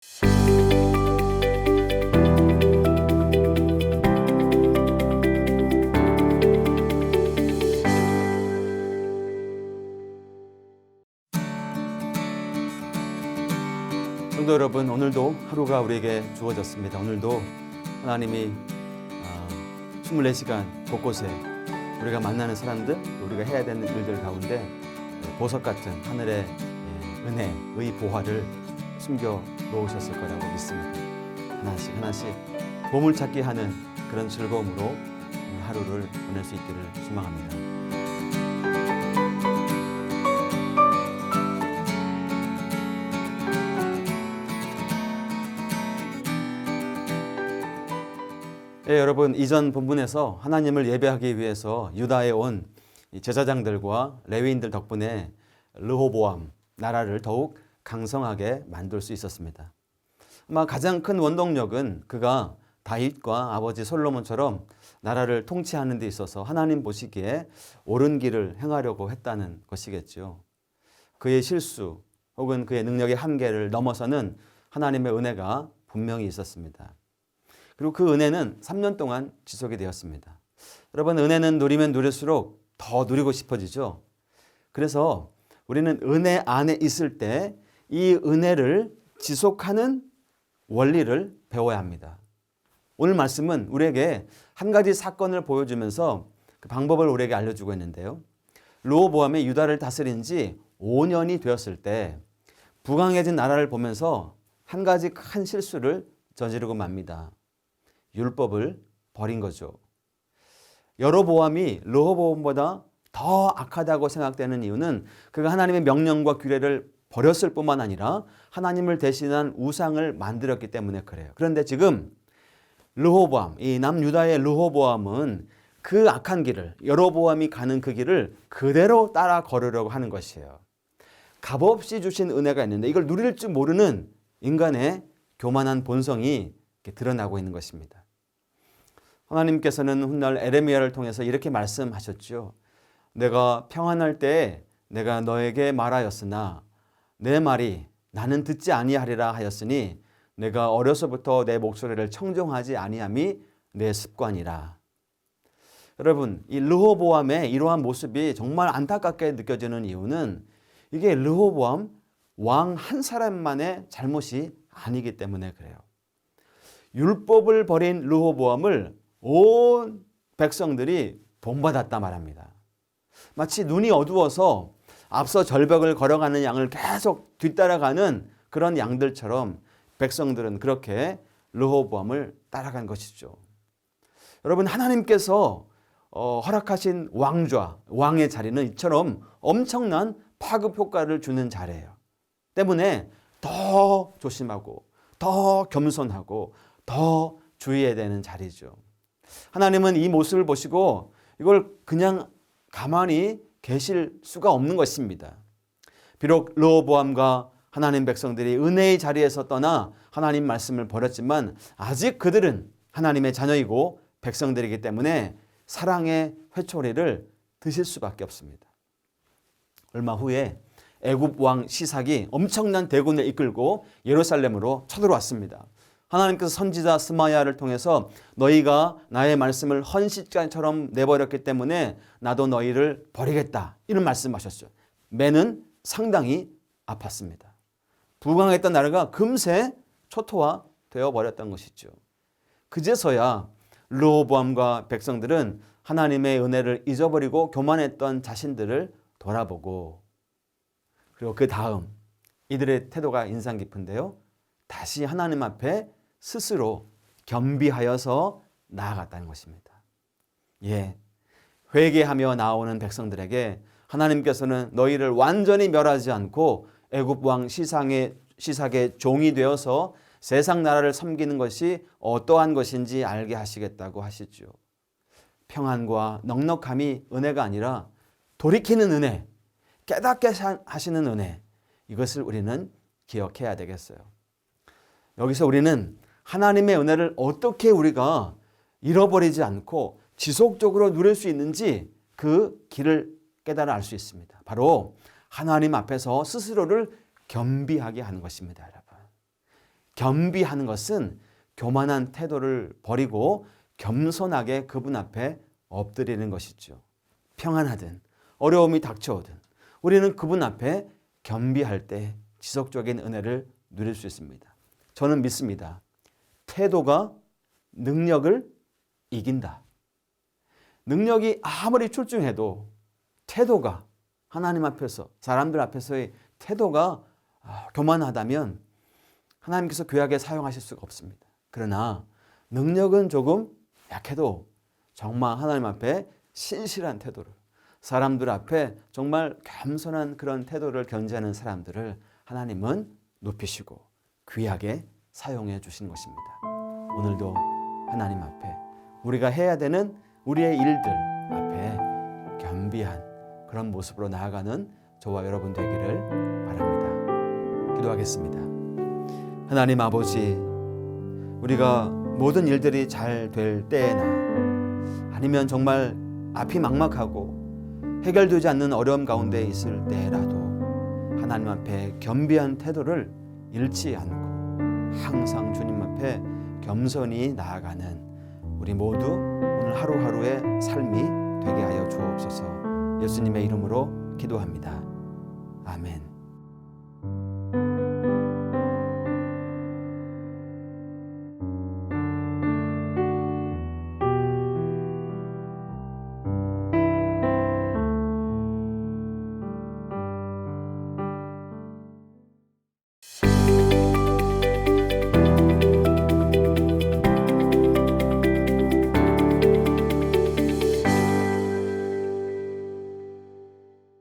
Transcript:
성도 여러분, 오늘도 하루가 우리에게 주어졌습니다. 오늘도 하나님이 24시간 곳곳에 우리가 만나는 사람들, 우리가 해야 되는 일들 가운데 보석 같은 하늘의 은혜의 보화를 숨겨 놓으셨을 거라고 믿습니다. 하나씩 하나씩 보물찾기 하는 그런 즐거움으로 하루를 보낼 수 있기를 소망합니다. 네, 여러분, 이전 본문에서 하나님을 예배하기 위해서 유다에 온 제사장들과 레위인들 덕분에 르호보암 나라를 더욱 강성하게 만들 수 있었습니다. 아마 가장 큰 원동력은 그가 다윗과 아버지 솔로몬처럼 나라를 통치하는 데 있어서 하나님 보시기에 옳은 길을 행하려고 했다는 것이겠죠. 그의 실수 혹은 그의 능력의 한계를 넘어서는 하나님의 은혜가 분명히 있었습니다. 그리고 그 은혜는 3년 동안 지속이 되었습니다. 여러분, 은혜는 누리면 누릴수록 더 누리고 싶어지죠. 그래서 우리는 은혜 안에 있을 때 이 은혜를 지속하는 원리를 배워야 합니다. 오늘 말씀은 우리에게 한 가지 사건을 보여주면서 그 방법을 우리에게 알려주고 있는데요. 르호보암이 유다를 다스린 지 5년이 되었을 때 부강해진 나라를 보면서 한 가지 큰 실수를 저지르고 맙니다. 율법을 버린 거죠. 여로보암이 르호보암보다 더 악하다고 생각되는 이유는 그가 하나님의 명령과 규례를 버렸을 뿐만 아니라 하나님을 대신한 우상을 만들었기 때문에 그래요. 그런데 지금 르호보암, 이 남유다의 르호보암은 그 악한 길을, 여로보암이 가는 그 길을 그대로 따라 걸으려고 하는 것이에요. 값없이 주신 은혜가 있는데 이걸 누릴 줄 모르는 인간의 교만한 본성이 드러나고 있는 것입니다. 하나님께서는 훗날 에레미야를 통해서 이렇게 말씀하셨죠. 내가 평안할 때에 내가 너에게 말하였으나 내 말이 나는 듣지 아니하리라 하였으니 내가 어려서부터 내 목소리를 청종하지 아니함이 내 습관이라. 여러분, 이 르호보암의 이러한 모습이 정말 안타깝게 느껴지는 이유는 이게 르호보암 왕 한 사람만의 잘못이 아니기 때문에 그래요. 율법을 버린 르호보암을 온 백성들이 본받았다 말합니다. 마치 눈이 어두워서 앞서 절벽을 걸어가는 양을 계속 뒤따라가는 그런 양들처럼 백성들은 그렇게 르호보암을 따라간 것이죠. 여러분, 하나님께서 허락하신 왕좌, 왕의 자리는 이처럼 엄청난 파급 효과를 주는 자리예요. 때문에 더 조심하고 더 겸손하고 더 주의해야 되는 자리죠. 하나님은 이 모습을 보시고 이걸 그냥 가만히 계실 수가 없는 것입니다. 비록 르호보암과 하나님 백성들이 은혜의 자리에서 떠나 하나님 말씀을 버렸지만 아직 그들은 하나님의 자녀이고 백성들이기 때문에 사랑의 회초리를 드실 수밖에 없습니다. 얼마 후에 애굽 왕 시삭이 엄청난 대군을 이끌고 예루살렘으로 쳐들어왔습니다. 하나님께서 선지자 스마야를 통해서 너희가 나의 말씀을 헌시자처럼 내버렸기 때문에 나도 너희를 버리겠다, 이런 말씀하셨죠. 매는 상당히 아팠습니다. 부강했던 나라가 금세 초토화 되어버렸던 것이죠. 그제서야 르호보암과 백성들은 하나님의 은혜를 잊어버리고 교만했던 자신들을 돌아보고, 그리고 그 다음 이들의 태도가 인상 깊은데요, 다시 하나님 앞에 스스로 겸비하여서 나아갔다는 것입니다. 회개하며 나오는 백성들에게 하나님께서는 너희를 완전히 멸하지 않고 애굽 왕 시삭의 종이 되어서 세상 나라를 섬기는 것이 어떠한 것인지 알게 하시겠다고 하시죠. 평안과 넉넉함이 은혜가 아니라 돌이키는 은혜, 깨닫게 하시는 은혜, 이것을 우리는 기억해야 되겠어요. 여기서 우리는 하나님의 은혜를 어떻게 우리가 잃어버리지 않고 지속적으로 누릴 수 있는지 그 길을 깨달아 알 수 있습니다. 바로 하나님 앞에서 스스로를 겸비하게 하는 것입니다. 여러분, 겸비하는 것은 교만한 태도를 버리고 겸손하게 그분 앞에 엎드리는 것이죠. 평안하든 어려움이 닥쳐오든 우리는 그분 앞에 겸비할 때 지속적인 은혜를 누릴 수 있습니다. 저는 믿습니다. 태도가 능력을 이긴다. 능력이 아무리 출중해도 태도가 하나님 앞에서 사람들 앞에서의 태도가 교만하다면 하나님께서 귀하게 사용하실 수가 없습니다. 그러나 능력은 조금 약해도 정말 하나님 앞에 신실한 태도를 사람들 앞에 정말 겸손한 그런 태도를 견지하는 사람들을 하나님은 높이시고 귀하게 사용해 주시는 것입니다. 오늘도 하나님 앞에 우리가 해야 되는 우리의 일들 앞에 겸비한 그런 모습으로 나아가는 저와 여러분 되기를 바랍니다. 기도하겠습니다. 하나님 아버지, 우리가 모든 일들이 잘 될 때나 아니면 정말 앞이 막막하고 해결되지 않는 어려움 가운데 있을 때라도 하나님 앞에 겸비한 태도를 잃지 않고 항상 주님 앞에 겸손히 나아가는 우리 모두 오늘 하루하루의 삶이 되게 하여 주옵소서. 예수님의 이름으로 기도합니다. 아멘.